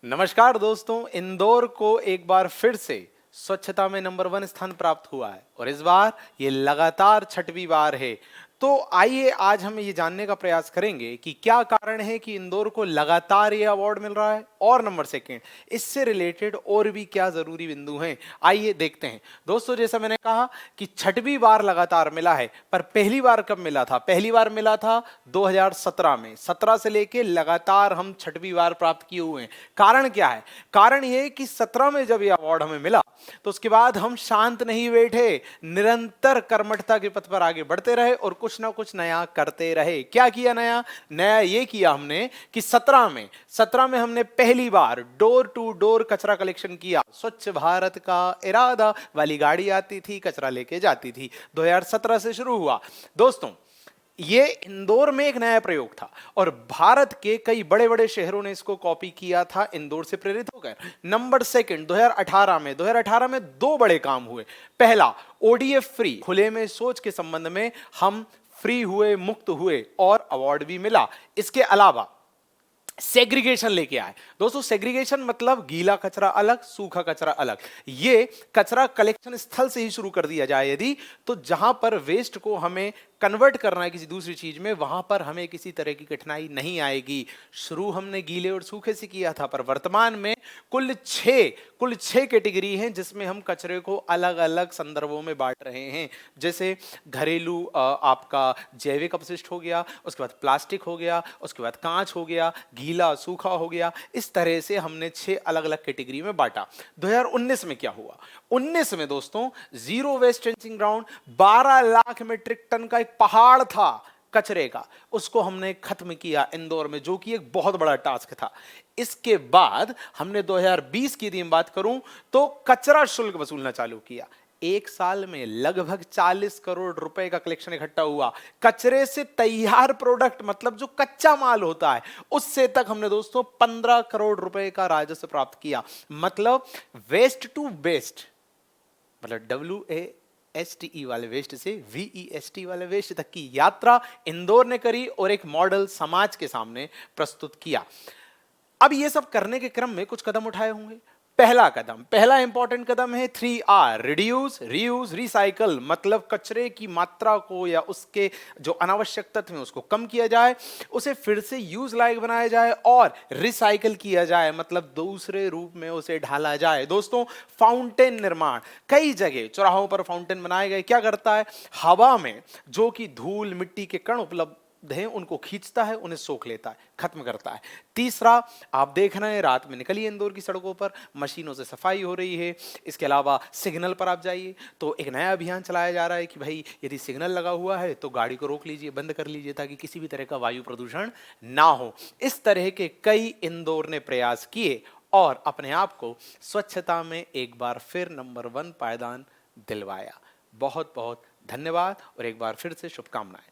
नमस्कार दोस्तों, इंदौर को एक बार फिर से स्वच्छता में नंबर 1 स्थान प्राप्त हुआ है और इस बार ये लगातार छठवीं बार है। तो आइए आज हम ये जानने का प्रयास करेंगे कि क्या कारण है कि इंदौर को लगातार ये अवार्ड मिल रहा है और नंबर 2 इससे रिलेटेड और भी क्या जरूरी बिंदु हैं, आइए देखते हैं। दोस्तों, जैसा मैंने कहा कि छठवीं बार लगातार मिला है, पर पहली बार कब मिला था? पहली बार मिला था 2017 में। 17 से लेके लगातार हम छठवीं बार प्राप्त किए हुए हैं। कारण क्या है? कारण ये कि 17 में जब यह अवार्ड हमें मिला तो उसके बाद हम शांत नहीं बैठे, निरंतर कर्मठता के पथ पर आगे बढ़ते रहे और कुछ ना कुछ नया करते रहे। क्या किया नया? नया ये किया हमने कि 17 में हमने पहली बार डोर टू डोर कचरा कलेक्शन किया। स्वच्छ भारत का इरादा वाली गाड़ी आती थी, कचरा लेके जाती थी। 2017 से शुरू हुआ। दोस्तों, ये इंदौर में एक नया प्रयोग था और भारत के कई बड़े बड़े शहरों ने इसको कॉपी किया था इंदौर से प्रेरित होकर। नंबर 2 2018 में दो बड़े काम हुए। पहला, ओडीएफ फ्री, खुले में शौच के संबंध में हम फ्री हुए, मुक्त हुए और अवार्ड भी मिला। इसके अलावा सेग्रीगेशन लेके आए। दोस्तों, सेग्रीगेशन मतलब गीला कचरा अलग, सूखा कचरा अलग। ये कचरा कलेक्शन स्थल से ही शुरू कर दिया जाए यदि, तो जहां पर वेस्ट को हमें कन्वर्ट करना है किसी दूसरी चीज में, वहां पर हमें किसी तरह की कठिनाई नहीं आएगी। शुरू हमने गीले और सूखे से किया था, पर वर्तमान में कुल छह कैटेगरी हैं जिसमें हम कचरे को अलग अलग संदर्भों में बांट रहे हैं। जैसे घरेलू आपका जैविक अपशिष्ट हो गया, उसके बाद प्लास्टिक हो गया, उसके बाद कांच हो गया, गीला सूखा हो गया। इस तरह से हमने 6 अलग अलग कैटेगरी में बांटा। 2019 में क्या हुआ? 19 में दोस्तों, zero waste trenching ground, 12 lakh metric ton का एक पहाड़ था कचरे का, उसको हमने खत्म किया इंदौर में, जो कि एक बहुत बड़ा टास्क था। इसके बाद हमने 2020 की यदि बात करूं तो कचरा शुल्क वसूलना चालू किया। एक साल में लगभग 40 करोड़ रुपए का कलेक्शन इकट्ठा हुआ। कचरे से तैयार प्रोडक्ट, मतलब जो कच्चा माल होता है, उससे तक हमने दोस्तों 15 करोड़ रुपए का राजस्व प्राप्त किया। मतलब वेस्ट टू बेस्ट, मतलब WASTE वाले वेस्ट से VEST वाले वेस्ट तक की यात्रा इंदौर ने करी और एक मॉडल समाज के सामने प्रस्तुत किया। अब ये सब करने के क्रम में कुछ कदम उठाए होंगे। पहला इंपॉर्टेंट कदम है 3R, रिड्यूस, रीयूज, रिसाइकल। मतलब कचरे की मात्रा को या उसके जो अनावश्यक तत्व हैं उसको कम किया जाए, उसे फिर से यूज लायक बनाया जाए और रिसाइकल किया जाए, मतलब दूसरे रूप में उसे ढाला जाए। दोस्तों, फाउंटेन निर्माण, कई जगह चौराहों पर फाउंटेन बनाए गए। क्या करता है? हवा में जो कि धूल मिट्टी के कण उपलब्ध हैं उनको खींचता है, उन्हें सोख लेता है, खत्म करता है। तीसरा, आप देख रहे हैं रात में निकलिए इंदौर की सड़कों पर, मशीनों से सफाई हो रही है। इसके अलावा सिग्नल पर आप जाइए तो एक नया अभियान चलाया जा रहा है कि भाई यदि सिग्नल लगा हुआ है तो गाड़ी को रोक लीजिए, बंद कर लीजिए, ताकि किसी भी तरह का वायु प्रदूषण ना हो। इस तरह के कई इंदौर ने प्रयास किए और अपने आप को स्वच्छता में एक बार फिर नंबर 1 पायदान दिलवाया। बहुत बहुत धन्यवाद और एक बार फिर से शुभकामनाएं।